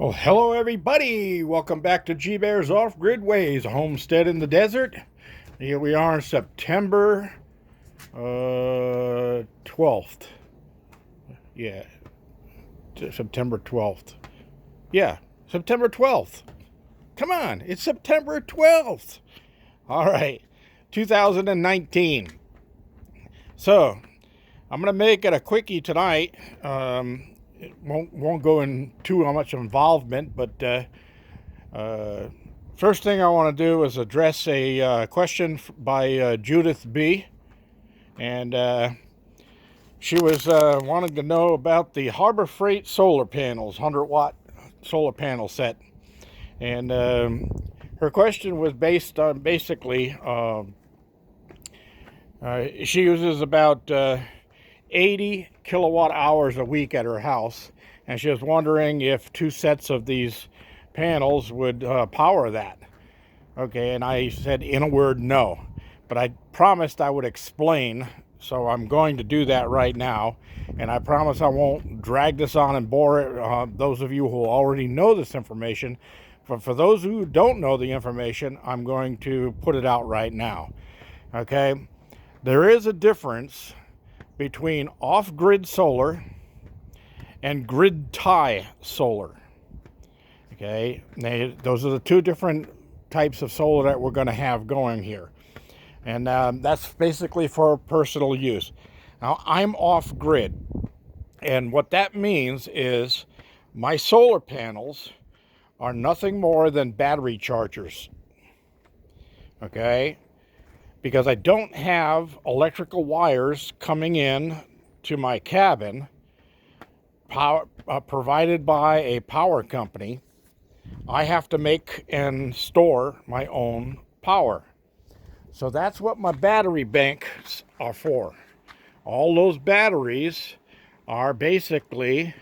Well, hello everybody. Welcome back to G Bear's Off-Grid Ways, a homestead in the desert. Here we are on September 12th. Yeah, September 12th. Yeah, September 12th. Come on, it's September 12th. All right, 2019. So, I'm going to make it a quickie tonight. It won't go into how much involvement, but first thing I want to do is address a question by Judith B. And she was wanting to know about the Harbor Freight solar panels, 100-watt solar panel set. And her question was based on basically she uses about 80 kilowatt hours a week at her house, and she was wondering if two sets of these panels would power that. Okay, and I said in a word, no, but I promised I would explain, so I'm going to do that right now. And I promise I won't drag this on and bore those of you who already know this information. But for those who don't know the information, I'm going to put it out right now. Okay, there is a difference between off-grid solar and grid tie solar. Okay, those are the two different types of solar that we're going to have going here. And that's basically for personal use. Now, I'm off-grid, and what that means is my solar panels are nothing more than battery chargers. Okay, because I don't have electrical wires coming in to my cabin provided by a power company. I have to make and store my own power. So that's what my battery banks are for. All those batteries are basically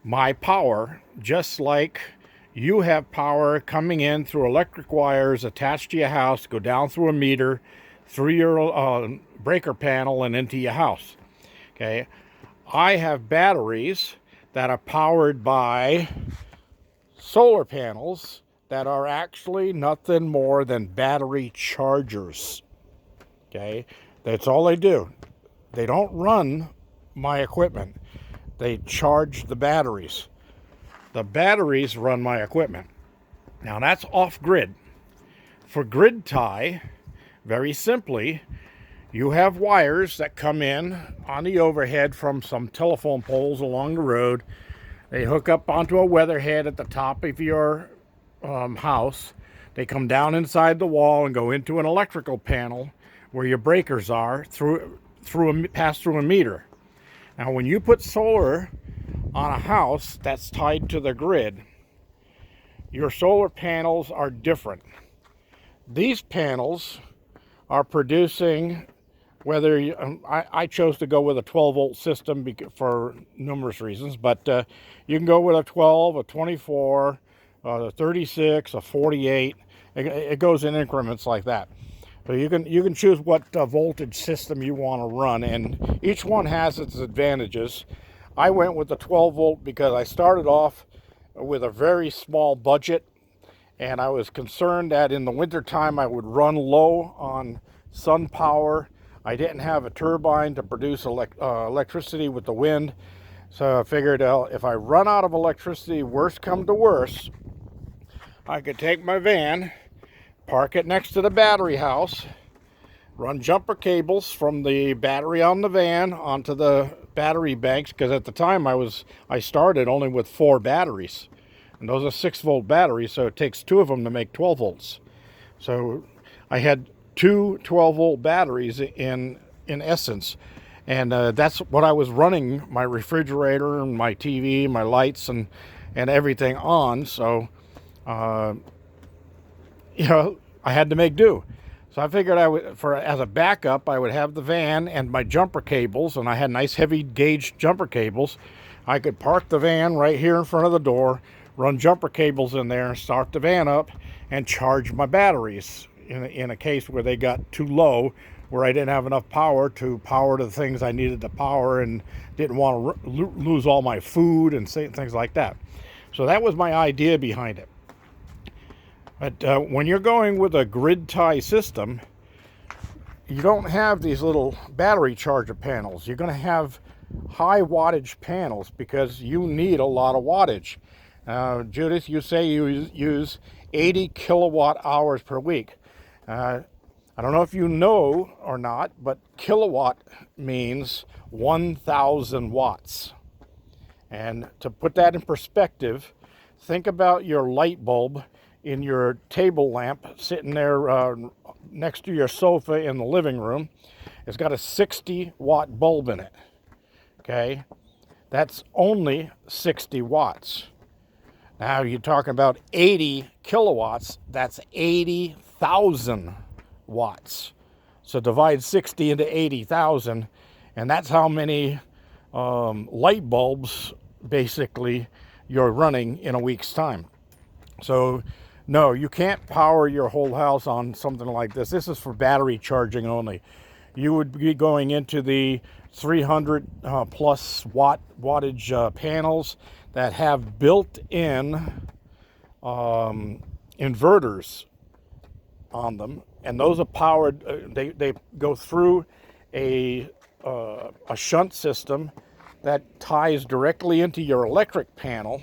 my power, just like you have power coming in through electric wires attached to your house, go down through a meter, through your breaker panel, and into your house. Okay, I have batteries that are powered by solar panels that are actually nothing more than battery chargers. Okay, that's all they do. They don't run my equipment. They charge the batteries. The batteries run my equipment. Now that's off-grid. For grid tie, very simply, you have wires that come in on the overhead from some telephone poles along the road. They hook up onto a weatherhead at the top of your house. They come down inside the wall and go into an electrical panel where your breakers are pass through a meter. Now, when you put solar on a house that's tied to the grid, your solar panels are different. These panels are producing, I chose to go with a 12-volt system for numerous reasons, but you can go with a 12, a 24, a 36, a 48. It goes in increments like that. So you can choose what voltage system you want to run, and each one has its advantages. I went with the 12 volt because I started off with a very small budget, and I was concerned that in the wintertime I would run low on sun power. I didn't have a turbine to produce electricity with the wind, so I figured if I run out of electricity, worst come to worst, I could take my van, park it next to the battery house, run jumper cables from the battery on the van onto the battery banks, because at the time I started only with 4 batteries, and those are 6-volt batteries, so it takes 2 of them to make 12 volts. So I had 2 12-volt batteries in essence, and that's what I was running my refrigerator and my TV, my lights, and everything on. So I had to make do. So I figured as a backup, I would have the van and my jumper cables, and I had nice heavy gauge jumper cables. I could park the van right here in front of the door, run jumper cables in there, start the van up, and charge my batteries in a case where they got too low, where I didn't have enough power to power the things I needed to power and didn't want to lose all my food and things like that. So that was my idea behind it. But when you're going with a grid tie system, you don't have these little battery charger panels. You're going to have high wattage panels because you need a lot of wattage. Judith, you say you use 80 kilowatt hours per week. I don't know if you know or not, but kilowatt means 1,000 watts. And to put that in perspective, think about your light bulb in your table lamp sitting there next to your sofa in the living room. It's got a 60 watt bulb in it. Okay, that's only 60 watts. Now you're talking about 80 kilowatts, that's 80,000 watts. So divide 60 into 80,000, and that's how many light bulbs basically you're running in a week's time. So no, you can't power your whole house on something like this. This is for battery charging only. You would be going into the 300 plus wattage panels that have built-in inverters on them, and those are powered. They go through a shunt system that ties directly into your electric panel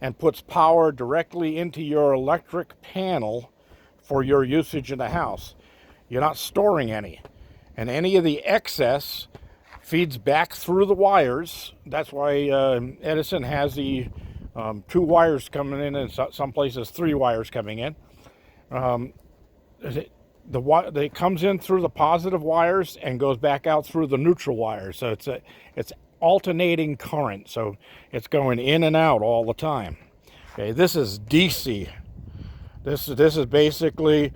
and puts power directly into your electric panel for your usage in the house. You're not storing any, and any of the excess feeds back through the wires. That's why Edison has the 2 wires coming in, and some places 3 wires coming in. It comes in through the positive wires and goes back out through the neutral wires. So it's alternating current. So it's going in and out all the time. Okay, this is DC. This is basically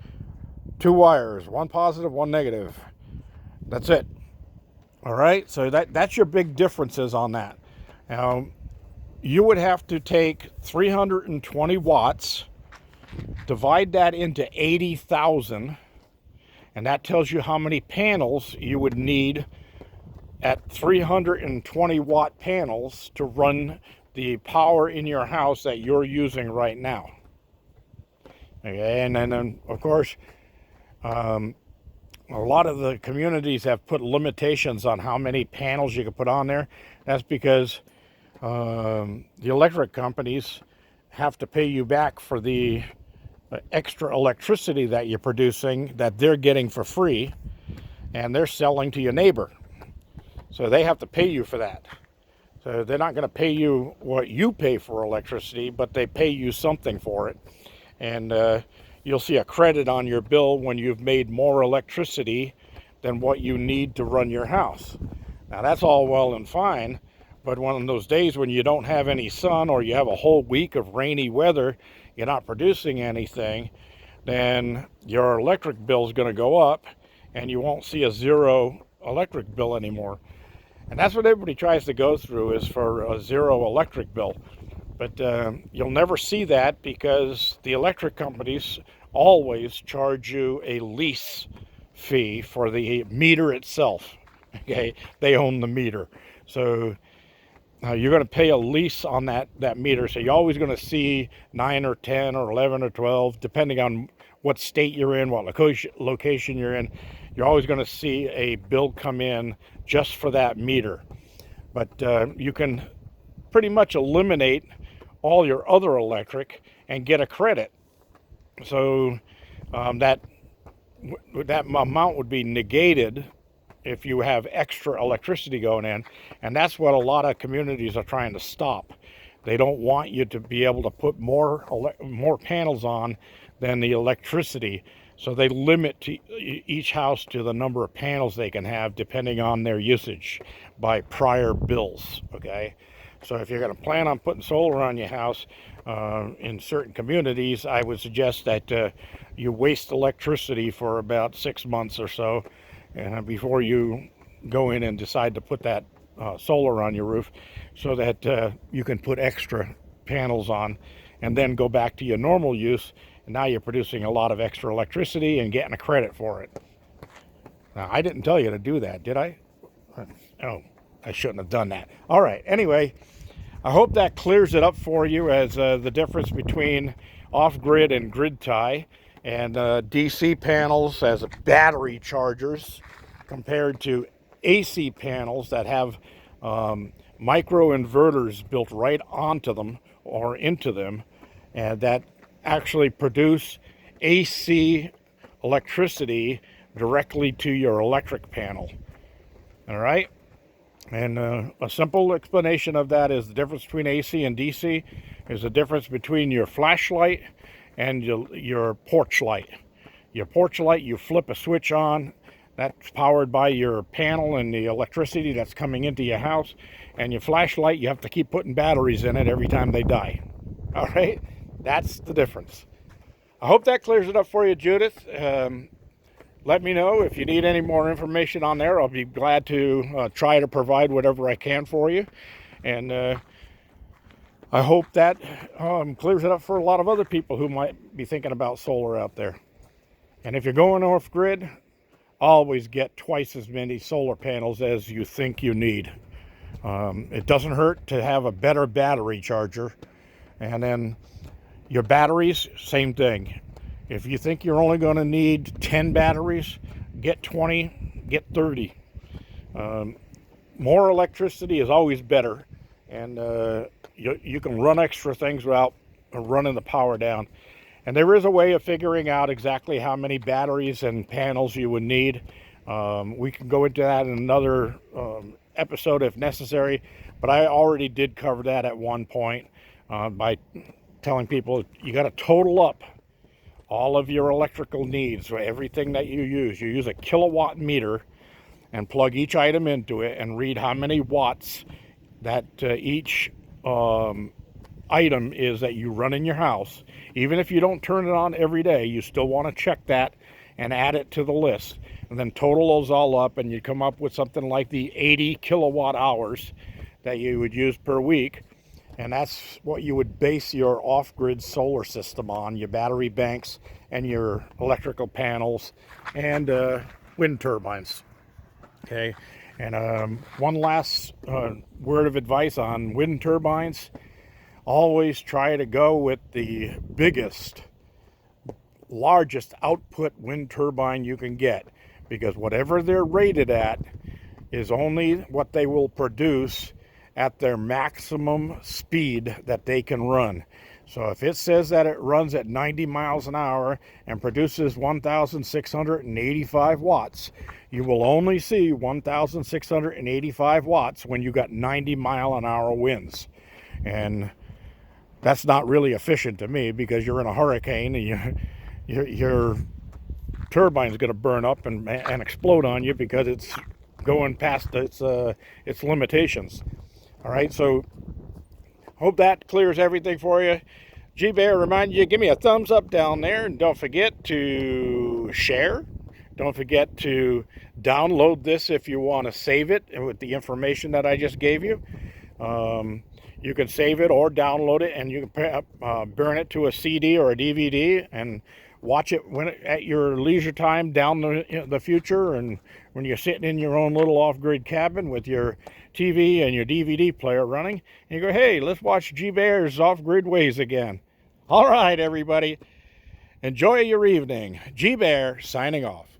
2 wires, 1 positive, 1 negative. That's it. All right, so that's your big differences on that. Now, you would have to take 320 watts, divide that into 80,000, and that tells you how many panels you would need at 320 watt panels to run the power in your house that you're using right now. Okay, and then of course, a lot of the communities have put limitations on how many panels you can put on there. That's because the electric companies have to pay you back for the extra electricity that you're producing that they're getting for free, and they're selling to your neighbor. So they have to pay you for that. So they're not going to pay you what you pay for electricity, but they pay you something for it. And you'll see a credit on your bill when you've made more electricity than what you need to run your house. Now that's all well and fine, but one of those days when you don't have any sun, or you have a whole week of rainy weather, you're not producing anything, then your electric bill is going to go up and you won't see a zero electric bill anymore. And that's what everybody tries to go through, is for a zero electric bill. But you'll never see that because the electric companies always charge you a lease fee for the meter itself. Okay, they own the meter. So you're going to pay a lease on that meter. So you're always going to see 9 or 10 or 11 or 12, depending on what state you're in, what location you're in. You're always going to see a bill come in just for that meter. But you can pretty much eliminate all your other electric and get a credit. So that amount would be negated if you have extra electricity going in. And that's what a lot of communities are trying to stop. They don't want you to be able to put more panels on than the electricity. So they limit each house to the number of panels they can have depending on their usage by prior bills, okay? So if you're going to plan on putting solar on your house in certain communities, I would suggest that you waste electricity for about 6 months or so before you go in and decide to put that solar on your roof, so that you can put extra panels on and then go back to your normal use. And now you're producing a lot of extra electricity and getting a credit for it. Now, I didn't tell you to do that, did I? Oh, I shouldn't have done that. All right, anyway, I hope that clears it up for you as the difference between off-grid and grid tie, and DC panels as battery chargers compared to AC panels that have micro inverters built right onto them or into them, and that actually produce AC electricity directly to your electric panel. All right. And a simple explanation of that is the difference between AC and DC is the difference between your flashlight and your porch light. Your porch light, you flip a switch on, that's powered by your panel and the electricity that's coming into your house. And your flashlight, you have to keep putting batteries in it every time they die. All right, that's the difference. I hope that clears it up for you, Judith. Let me know if you need any more information on there. I'll be glad to try to provide whatever I can for you. And I hope that clears it up for a lot of other people who might be thinking about solar out there. And if you're going off grid, always get twice as many solar panels as you think you need. It doesn't hurt to have a better battery charger. And then your batteries, same thing. If you think you're only going to need 10 batteries, get 20, get 30. More electricity is always better, and you can run extra things without running the power down. And there is a way of figuring out exactly how many batteries and panels you would need. We can go into that in another episode if necessary, but I already did cover that at one point by telling people you got to total up all of your electrical needs, so everything that you use a kilowatt meter and plug each item into it and read how many watts that each item is that you run in your house. Even if you don't turn it on every day, you still want to check that and add it to the list, and then total those all up, and you come up with something like the 80 kilowatt hours that you would use per week. And that's what you would base your off-grid solar system on, your battery banks and your electrical panels and wind turbines. Okay, and one last word of advice on wind turbines. Always try to go with the biggest, largest output wind turbine you can get, because whatever they're rated at is only what they will produce at their maximum speed that they can run. So if it says that it runs at 90 miles an hour and produces 1,685 watts, you will only see 1,685 watts when you got 90 mile an hour winds. And that's not really efficient to me, because you're in a hurricane and your turbine's going to burn up and explode on you because it's going past its limitations. All right, so hope that clears everything for you. G-Bear, remind you, give me a thumbs up down there, and don't forget to share. Don't forget to download this if you want to save it with the information that I just gave you. You can save it or download it, and you can burn it to a CD or a DVD and watch it at your leisure time down the future, and when you're sitting in your own little off-grid cabin with your TV and your DVD player running, and you go, hey, let's watch G-Bear's Off-Grid Ways again. All right, everybody. Enjoy your evening. G-Bear signing off.